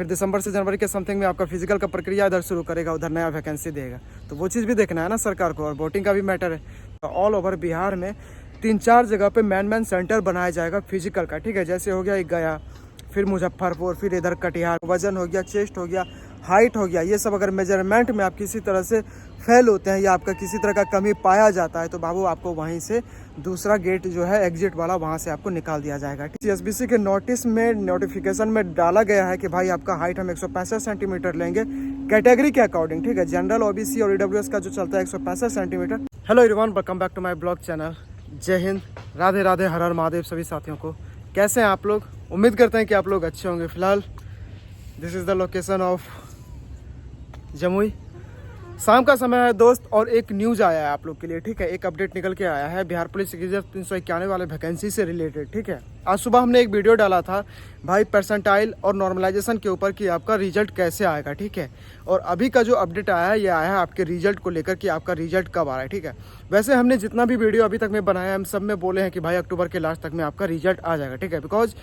फिर दिसंबर से जनवरी के समथिंग में आपका फिजिकल का प्रक्रिया इधर शुरू करेगा, उधर नया वैकेंसी देगा। तो वो चीज़ भी देखना है ना सरकार को, और वोटिंग का भी मैटर है। तो ऑल ओवर बिहार में 3-4 जगह पे मैन सेंटर बनाया जाएगा फिजिकल का, ठीक है। जैसे हो गया एक गया, फिर मुजफ्फरपुर, फिर इधर कटिहार। वजन हो गया, चेस्ट हो गया, हाइट हो गया, ये सब अगर मेजरमेंट में आप किसी तरह से फेल होते हैं या आपका किसी तरह का कमी पाया जाता है तो बाबू आपको वहीं से दूसरा गेट जो है एग्जिट वाला, वहां से आपको निकाल दिया जाएगा। सीएसबीसी के नोटिस में, नोटिफिकेशन में डाला गया है कि भाई आपका हाइट हम 165 सेंटीमीटर लेंगे कैटेगरी के अकॉर्डिंग, ठीक है। जनरल, ओबीसी और ईडब्ल्यूएस का जो चलता है 165 centimetre. Hello everyone, welcome back to my blog channel. जय हिंद, राधे राधे, हर हर महादेव सभी साथियों को। कैसे हैं आप लोग? उम्मीद करते हैं कि आप लोग अच्छे होंगे। फिलहाल this is the location of Jamui. शाम का समय है दोस्त, और एक न्यूज़ आया है आप लोग के लिए, ठीक है। एक अपडेट निकल के आया है बिहार पुलिस 391 वाले वैकेंसी से रिलेटेड, ठीक है। आज सुबह हमने एक वीडियो डाला था भाई परसेंटाइल और नॉर्मलाइजेशन के ऊपर कि आपका रिजल्ट कैसे आएगा, ठीक है। और अभी का जो अपडेट आया है, ये आया है आपके रिजल्ट को लेकर कि आपका रिजल्ट कब आ रहा है, ठीक है। वैसे हमने जितना भी वीडियो अभी तक में बनाया, हम सब में बोले हैं कि भाई अक्टूबर के लास्ट तक में आपका रिजल्ट आ जाएगा, ठीक है। बिकॉज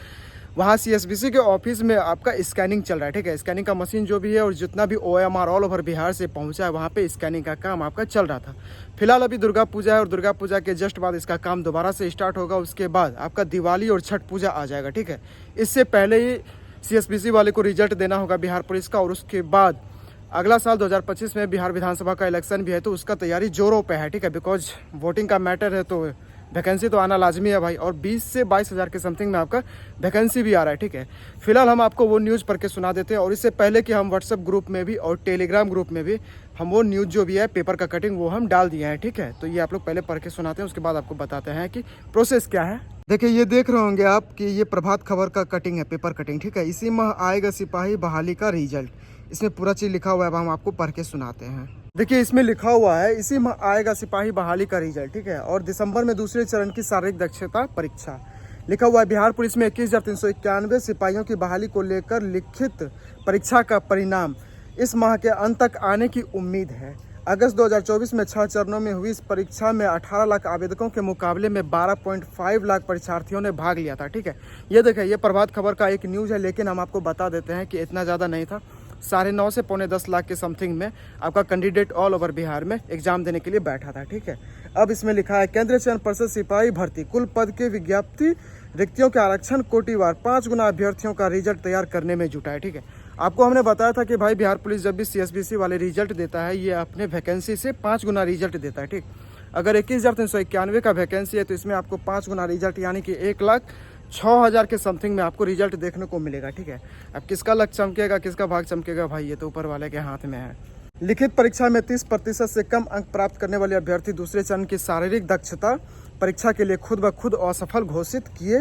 वहाँ सीएसबीसी के ऑफिस में आपका स्कैनिंग चल रहा है, ठीक है। स्कैनिंग का मशीन जो भी है और जितना भी ओएमआर ऑल ओवर बिहार से पहुँचा है, वहाँ पे स्कैनिंग का काम आपका चल रहा था। फिलहाल अभी दुर्गा पूजा है और दुर्गा पूजा के जस्ट बाद इसका काम दोबारा से स्टार्ट होगा। उसके बाद आपका दिवाली और छठ पूजा आ जाएगा, ठीक है। इससे पहले ही सीएसबीसी वाले को रिजल्ट देना होगा बिहार पुलिस का, और उसके बाद अगला साल 2025 में बिहार विधानसभा का इलेक्शन भी है, तो उसका तैयारी जोरों पे है, ठीक है। बिकॉज वोटिंग का मैटर है तो वैकेंसी तो आना लाजमी है भाई, और 20 से 22 हज़ार के समथिंग में आपका वैकेंसी भी आ रहा है, ठीक है। फिलहाल हम आपको वो न्यूज़ पढ़ के सुना देते हैं, और इससे पहले कि हम व्हाट्सएप ग्रुप में भी और टेलीग्राम ग्रुप में भी हम वो न्यूज़ जो भी है पेपर का कटिंग वो हम डाल दिए हैं, ठीक है। तो ये आप लोग पहले पढ़ के सुनाते हैं, उसके बाद आपको बताते हैं कि प्रोसेस क्या है। देखिए, ये देख रहे होंगे आप कि ये प्रभात खबर का कटिंग है, पेपर कटिंग, ठीक है। इसी माह आएगा सिपाही बहाली का रिजल्ट। इसमें पूरा चीज़ लिखा हुआ है, अब हम आपको पढ़ के सुनाते हैं। देखिए, इसमें लिखा हुआ है इसी माह आएगा सिपाही बहाली का रिजल्ट, ठीक है। और दिसंबर में दूसरे चरण की शारीरिक दक्षता परीक्षा। लिखा हुआ है बिहार पुलिस में 21,391 सिपाहियों की बहाली को लेकर लिखित परीक्षा का परिणाम इस माह के अंत तक आने की उम्मीद है। अगस्त 2024 में 6 चरणों में हुई इस परीक्षा में 18 लाख आवेदकों के मुकाबले में 12.5 लाख परीक्षार्थियों ने भाग लिया था, ठीक है। ये देखिए, ये प्रभात खबर का एक न्यूज़ है, लेकिन हम आपको बता देते हैं कि इतना ज़्यादा नहीं था। 9.5 से 9.25 लाख के समथिंग में आपका कैंडिडेट ऑल ओवर बिहार में एग्जाम देने के लिए बैठा था, ठीक है। अब इसमें लिखा है केंद्रीय चयन परिषद सिपाही भर्ती कुल पद के विज्ञप्ति रिक्तियों के आरक्षण कोटिवार 5 गुना अभ्यर्थियों का रिजल्ट तैयार करने में जुटा है, ठीक है। आपको हमने बताया था कि भाई बिहार पुलिस जब भी सीएसबीसी वाले रिजल्ट देता है, ये अपने वैकेंसी से 5 गुना रिजल्ट देता है, ठीक। अगर 21,391 का वैकेंसी है तो इसमें आपको 5 गुना रिजल्ट यानी कि 1,06,000 के समथिंग में आपको रिजल्ट देखने को मिलेगा, ठीक है। अब किसका लक चमकेगा, किसका भाग चमकेगा भाई, ये तो ऊपर वाले के हाथ में है। लिखित परीक्षा में 30% से कम अंक प्राप्त करने वाले अभ्यर्थी दूसरे चरण की शारीरिक दक्षता परीक्षा के लिए खुद ब खुद असफल घोषित किए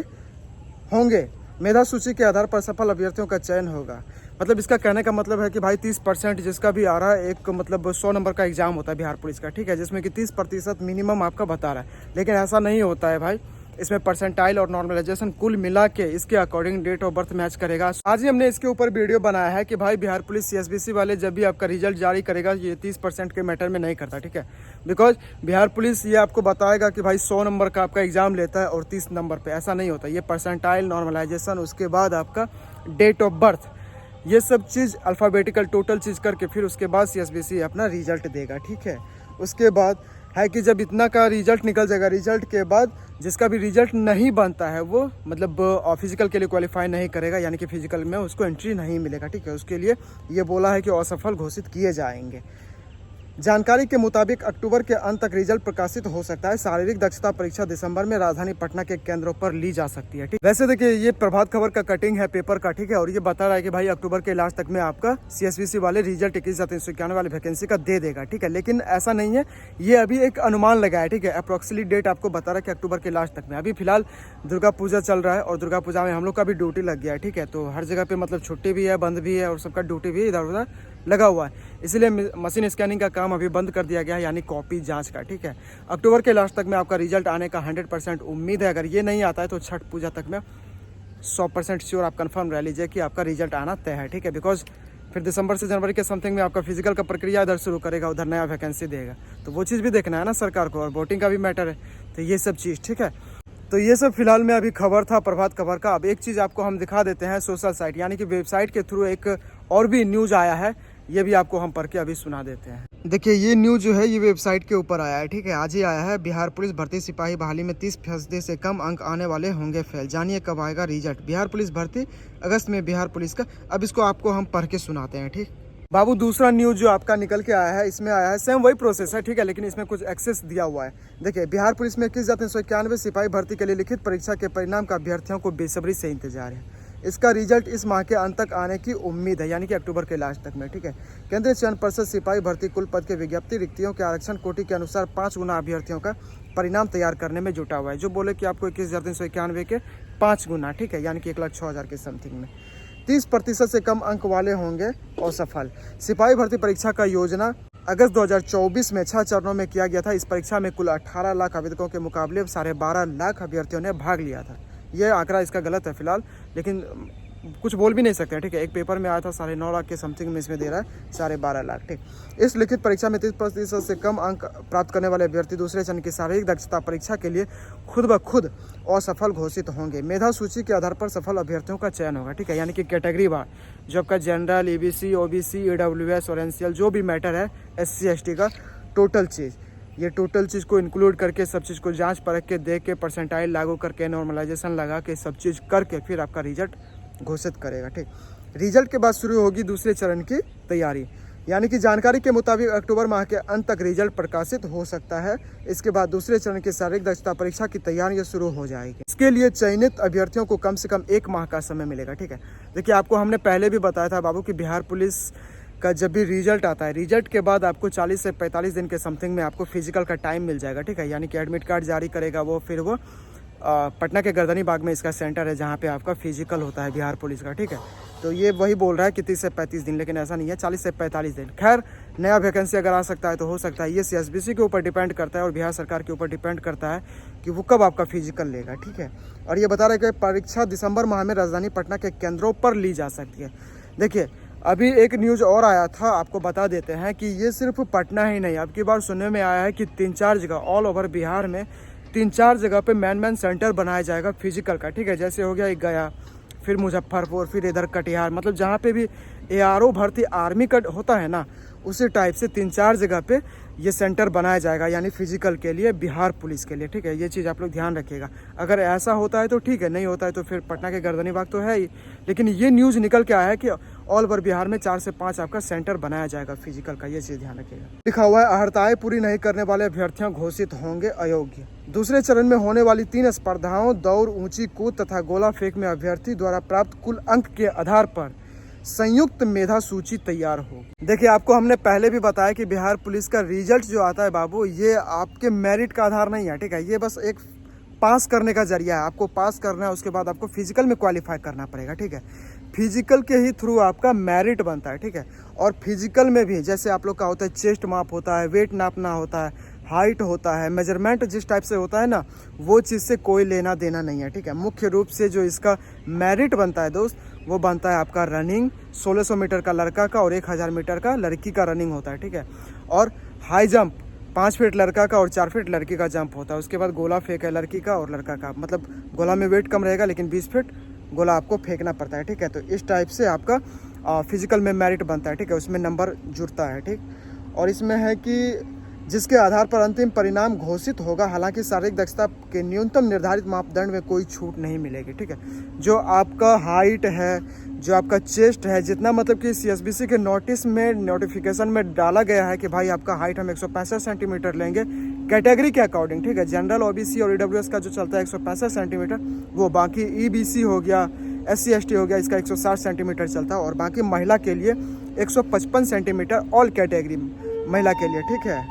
होंगे। मेधा सूची के आधार पर सफल अभ्यर्थियों का चयन होगा। मतलब इसका कहने का मतलब है कि भाई 30% जिसका भी आ रहा है, एक मतलब 100 नंबर का एग्जाम होता है बिहार पुलिस का, ठीक है, जिसमें कि 30% मिनिमम आपका बता रहा है। लेकिन ऐसा नहीं होता है भाई, इसमें परसेंटाइल और नॉर्मलाइजेशन कुल मिला के इसके according date of birth match करेगा। आज ही हमने इसके ऊपर वीडियो बनाया है कि भाई बिहार पुलिस सीएसबीसी वाले जब भी आपका रिजल्ट जारी करेगा, ये 30% के मैटर में नहीं करता, ठीक है। बिकॉज बिहार पुलिस ये आपको बताएगा कि भाई 100 नंबर का आपका एग्जाम लेता है और 30 नंबर पे, ऐसा नहीं होता। ये परसेंटाइल, नॉर्मलाइजेशन, उसके बाद आपका डेट ऑफ बर्थ, ये सब चीज़ अल्फ़ाबेटिकल टोटल चीज़ करके फिर उसके बाद सीएसबीसी अपना रिजल्ट देगा, ठीक है। उसके बाद है कि जब इतना का रिजल्ट निकल जाएगा, रिजल्ट के बाद जिसका भी रिजल्ट नहीं बनता है वो मतलब फिजिकल के लिए क्वालिफाई नहीं करेगा, यानी कि फिजिकल में उसको एंट्री नहीं मिलेगा, ठीक है। उसके लिए ये बोला है कि असफल घोषित किए जाएंगे। जानकारी के मुताबिक अक्टूबर के अंत तक रिजल्ट प्रकाशित हो सकता है। शारीरिक दक्षता परीक्षा दिसंबर में राजधानी पटना के केंद्रों पर ली जा सकती है, ठीक। वैसे देखिए, ये प्रभात खबर का कटिंग है पेपर का, ठीक है। और ये बता रहा है कि भाई अक्टूबर के लास्ट तक में आपका सीएसबीसी वाले रिजल्ट 21,391 वाले वैकेंसी का दे देगा, ठीक है। लेकिन ऐसा नहीं है, ये अभी एक अनुमान लगा है, ठीक है। अप्रोक्सीमेट डेट आपको बता रहा है कि अक्टूबर के लास्ट तक में। अभी फिलहाल दुर्गा पूजा चल रहा है और दुर्गा पूजा में हम लोग का भी ड्यूटी लग गया है, ठीक है। तो हर जगह पे मतलब छुट्टी भी है, बंद भी है, और सबका ड्यूटी भी इधर उधर लगा हुआ है। इसलिए मशीन स्कैनिंग का काम अभी बंद कर दिया गया है, यानी कॉपी जांच का, ठीक है। अक्टूबर के लास्ट तक में आपका रिजल्ट आने का 100% उम्मीद है। अगर ये नहीं आता है तो छठ पूजा तक में 100% श्योर आप कंफर्म रह लीजिए कि आपका रिजल्ट आना तय है, ठीक है। बिकॉज फिर दिसंबर से जनवरी के समथिंग में आपका फिजिकल का प्रक्रिया इधर शुरू करेगा, उधर नया वैकेंसी देगा। तो वो चीज़ भी देखना है ना सरकार को, और वोटिंग का भी मैटर है, तो ये सब चीज़, ठीक है। तो ये सब फिलहाल में अभी खबर था प्रभात खबर का। अब एक चीज़ आपको हम दिखा देते हैं, सोशल साइट यानी कि वेबसाइट के थ्रू एक और भी न्यूज़ आया है, ये भी आपको हम पढ़ के अभी सुना देते हैं। देखिए ये न्यूज़ जो है ये वेबसाइट के ऊपर आया है, ठीक है, आज ही आया है। बिहार पुलिस भर्ती सिपाही बहाली में 30% से कम अंक आने वाले होंगे फेल, जानिए कब आएगा रिजल्ट। बिहार पुलिस भर्ती अगस्त में बिहार पुलिस का। अब इसको आपको हम पढ़ के सुनाते हैं, ठीक। बाबू दूसरा न्यूज़ जो आपका निकल के आया है, इसमें आया है सेम वही प्रोसेस है, ठीक है, लेकिन इसमें कुछ एक्सेस दिया हुआ है। देखिए बिहार पुलिस में 21,391 सिपाही भर्ती के लिए लिखित परीक्षा के परिणाम का अभ्यर्थियों को बेसब्री से इंतजार है। इसका रिजल्ट इस माह के अंत तक आने की उम्मीद है, यानी कि अक्टूबर के लास्ट तक में, ठीक है। केंद्रीय चयन परिषद सिपाही भर्ती कुल पद के विज्ञप्ति रिक्तियों के आरक्षण कोटि के अनुसार 5 गुना अभ्यर्थियों का परिणाम तैयार करने में जुटा हुआ है। जो बोले कि आपको 21,391 के 5 गुना, ठीक है, यानी कि 1,06,000 के समथिंग में 30% से कम अंक वाले होंगे असफल। सिपाही भर्ती परीक्षा का योजना अगस्त 2024 में 6 चरणों में किया गया था। इस परीक्षा में कुल 18 लाख आवेदकों के मुकाबले 12.5 लाख अभ्यर्थियों ने भाग लिया था। ये आंकड़ा इसका गलत है फिलहाल, लेकिन कुछ बोल भी नहीं सकते, ठीक है। एक पेपर में आया था 9.5 लाख के समथिंग में, इसमें दे रहा है 12.5 लाख, ठीक। इस लिखित परीक्षा में 30% से कम अंक प्राप्त करने वाले अभ्यर्थी दूसरे चरण की शारीरिक दक्षता परीक्षा के लिए खुद ब खुद असफल घोषित होंगे। मेधा सूची के आधार पर सफल अभ्यर्थियों का चयन होगा, ठीक है, यानी कि कैटेगरी वार जो आपका जनरल, EBC, OBC, EWS और NCL जो भी मैटर है, SC ST का टोटल चीज़, ये टोटल चीज़ को इंक्लूड करके सब चीज़ को जांच परख के देख के परसेंटाइल लागू करके नॉर्मलाइजेशन लगा के सब चीज़ करके फिर आपका रिजल्ट घोषित करेगा, ठीक। रिजल्ट के बाद शुरू होगी दूसरे चरण की तैयारी, यानी कि जानकारी के मुताबिक अक्टूबर माह के अंत तक रिजल्ट प्रकाशित हो सकता है। इसके बाद दूसरे चरण की शारीरिक दक्षता परीक्षा की तैयारियां शुरू हो जाएगी। इसके लिए चयनित अभ्यर्थियों को कम से कम 1 माह का समय मिलेगा, ठीक है। देखिए आपको हमने पहले भी बताया था बाबू कि बिहार पुलिस का जब भी रिजल्ट आता है, रिजल्ट के बाद आपको 40 से 45 दिन के समथिंग में आपको फिजिकल का टाइम मिल जाएगा, ठीक है, यानी कि एडमिट कार्ड जारी करेगा वो। फिर वो पटना के गर्दनी बाग में इसका सेंटर है जहाँ पे आपका फिजिकल होता है बिहार पुलिस का, ठीक है। तो ये वही बोल रहा है कि 30 से 35 दिन, लेकिन ऐसा नहीं है, 40 से 45 दिन। खैर नया वैकेंसी अगर आ सकता है तो हो सकता है। ये CSBC के ऊपर डिपेंड करता है और बिहार सरकार के ऊपर डिपेंड करता है कि वो कब आपका फिजिकल लेगा, ठीक है। और ये बता रहे कि परीक्षा दिसंबर माह में राजधानी पटना के केंद्रों पर ली जा सकती है। देखिए अभी एक न्यूज़ और आया था, आपको बता देते हैं कि ये सिर्फ पटना ही नहीं, अब की बार सुनने में आया है कि 3-4 जगह ऑल ओवर बिहार में 3-4 जगह पे मैन सेंटर बनाया जाएगा फिजिकल का, ठीक है। जैसे हो गया एक गया, फिर मुजफ्फरपुर, फिर इधर कटिहार, मतलब जहाँ पे भी ARO भर्ती आर्मी का होता है ना, उसी टाइप से 3-4 जगह पे ये सेंटर बनाया जाएगा, यानी फिजिकल के लिए बिहार पुलिस के लिए, ठीक है। ये चीज़ आप लोग ध्यान रखिएगा। अगर ऐसा होता है तो ठीक है, नहीं होता है तो फिर पटना के गर्दनी बाग तो है ही, लेकिन ये न्यूज़ निकल के आया है कि ऑल ओवर बिहार में 4 से 5 आपका सेंटर बनाया जाएगा फिजिकल का, ये चीज़ ध्यान रखिएगा। लिखा हुआ है अर्हताएं पूरी नहीं करने वाले अभ्यर्थियों घोषित होंगे अयोग्य। दूसरे चरण में होने वाली 3 स्पर्धाओं दौड़, ऊंची कूद तथा गोला फेंक में अभ्यर्थी द्वारा प्राप्त कुल अंक के आधार पर संयुक्त मेधा सूची तैयार हो। देखिए आपको हमने पहले भी बताया कि बिहार पुलिस का रिजल्ट जो आता है बाबू, ये आपके मेरिट का आधार नहीं है, ठीक है। ये बस एक पास करने का जरिया है। आपको पास करना है, उसके बाद आपको फिजिकल में क्वालिफाई करना पड़ेगा, ठीक है। फिजिकल के ही थ्रू आपका मेरिट बनता है, ठीक है। और फिजिकल में भी जैसे आप लोग का होता है, चेस्ट माप होता है, वेट नापना होता है, हाइट होता है, मेजरमेंट जिस टाइप से होता है ना, वो चीज़ से कोई लेना देना नहीं है, ठीक है। मुख्य रूप से जो इसका मेरिट बनता है दोस्त, वो बनता है आपका रनिंग, 1600 मीटर का लड़का का और 1000 मीटर का लड़की का रनिंग होता है, ठीक है। और हाई जंप 5 फीट लड़का का और 4 फीट लड़की का जंप होता है। उसके बाद गोला फेंक है लड़की का और लड़का का, मतलब गोला में वेट कम रहेगा लेकिन 20 फीट गोला आपको फेंकना पड़ता है, ठीक है। तो इस टाइप से आपका फिजिकल में मेरिट बनता है, ठीक है, उसमें नंबर जुड़ता है, ठीक। और इसमें है कि जिसके आधार पर अंतिम परिणाम घोषित होगा। हालांकि शारीरिक दक्षता के न्यूनतम निर्धारित मापदंड में कोई छूट नहीं मिलेगी, ठीक है। जो आपका हाइट है, जो आपका चेस्ट है, जितना मतलब कि CSBC के नोटिफिकेशन में डाला गया है कि भाई आपका हाइट हम 165 सेंटीमीटर लेंगे कैटेगरी के अकॉर्डिंग, ठीक है। जनरल, OBC और EWS का जो चलता है 165 सेंटीमीटर, वो बाकी EBC हो गया, SC ST हो गया, इसका 160 सेंटीमीटर चलता है। और बाकी महिला के लिए 155 सेंटीमीटर ऑल कैटेगरी महिला के लिए, ठीक है।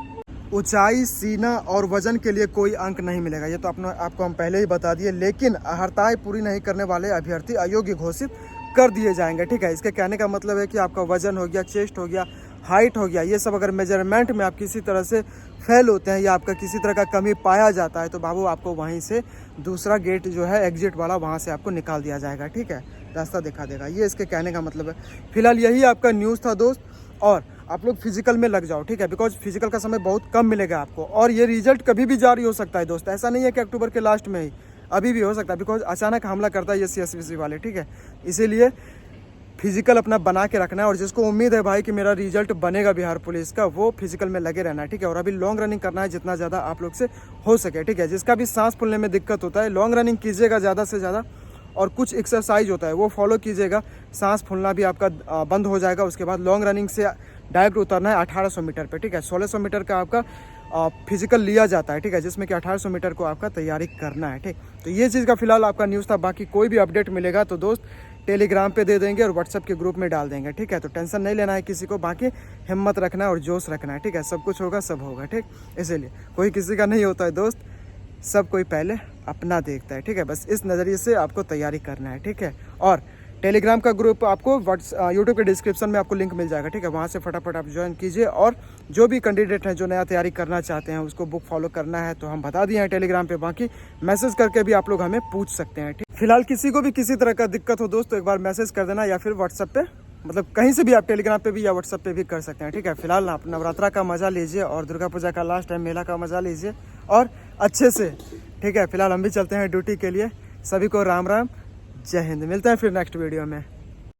ऊंचाई, सीना और वजन के लिए कोई अंक नहीं मिलेगा, ये तो आपको हम पहले ही बता दिए। लेकिन अर्हताएं पूरी नहीं करने वाले अभ्यर्थी अयोग्य घोषित कर दिए जाएंगे, ठीक है। इसके कहने का मतलब है कि आपका वजन हो गया, चेस्ट हो गया, हाइट हो गया, ये सब अगर मेजरमेंट में आप किसी तरह से फेल होते हैं या आपका किसी तरह का कमी पाया जाता है तो बाबू आपको वहीं से दूसरा गेट जो है एग्जिट वाला, वहाँ से आपको निकाल दिया जाएगा, ठीक है, रास्ता दिखा देगा। ये इसके कहने का मतलब है। फिलहाल यही आपका न्यूज़ था दोस्त, और आप लोग फिजिकल में लग जाओ, ठीक है, बिकॉज फिजिकल का समय बहुत कम मिलेगा आपको। और ये रिजल्ट कभी भी जारी हो सकता है दोस्त, ऐसा नहीं है कि अक्टूबर के लास्ट में ही, अभी भी हो सकता है, बिकॉज अचानक हमला करता है ये CSVC वाले, ठीक है। इसीलिए फिजिकल अपना बना के रखना है, और जिसको उम्मीद है भाई कि मेरा रिजल्ट बनेगा बिहार पुलिस का, वो फिजिकल में लगे रहना है, ठीक है। और अभी लॉन्ग रनिंग करना है जितना ज़्यादा आप लोग से हो सके, ठीक है। जिसका भी सांस फूलने में दिक्कत होता है, लॉन्ग रनिंग कीजिएगा ज़्यादा से ज़्यादा, और कुछ एक्सरसाइज होता है वो फॉलो कीजिएगा, सांस फूलना भी आपका बंद हो जाएगा। उसके बाद लॉन्ग रनिंग से डायरेक्ट उतरना है 1800 मीटर पे, ठीक है। 1600 मीटर का आपका फिजिकल लिया जाता है, ठीक है, जिसमें कि 1800 मीटर को आपका तैयारी करना है, ठीक। तो ये चीज़ का फिलहाल आपका न्यूज़ था। बाकी कोई भी अपडेट मिलेगा तो दोस्त टेलीग्राम पे दे देंगे और व्हाट्सएप के ग्रुप में डाल देंगे, ठीक है। तो टेंशन नहीं लेना है किसी को, बाकी हिम्मत रखना है और जोश रखना है, ठीक है। सब कुछ होगा, सब होगा, ठीक। इसीलिए कोई किसी का नहीं होता है दोस्त, सब कोई पहले अपना देखता है, ठीक है। बस इस नज़रिए से आपको तैयारी करना है, ठीक है। और टेलीग्राम का ग्रुप आपको यूट्यूब के डिस्क्रिप्शन में आपको लिंक मिल जाएगा, ठीक है। वहाँ से फटाफट आप ज्वाइन कीजिए, और जो भी कैंडिडेट हैं जो नया तैयारी करना चाहते हैं उसको बुक फॉलो करना है तो हम बता दिए हैं टेलीग्राम पे। बाकी मैसेज करके भी आप लोग हमें पूछ सकते हैं, ठीक। फिलहाल किसी को भी किसी तरह का दिक्कत हो दोस्त तो एक बार मैसेज कर देना, या फिर व्हाट्सएप पे, मतलब कहीं से भी आप टेलीग्राम पे भी या व्हाट्सएप पे भी कर सकते हैं, ठीक है। फिलहाल आप नवरात्रा का मजा लीजिए और दुर्गा पूजा का लास्ट टाइम मेला का मजा लीजिए और अच्छे से, ठीक है। फिलहाल हम भी चलते हैं ड्यूटी के लिए। सभी को राम राम, जय हिंद। मिलते हैं फिर नेक्स्ट वीडियो में।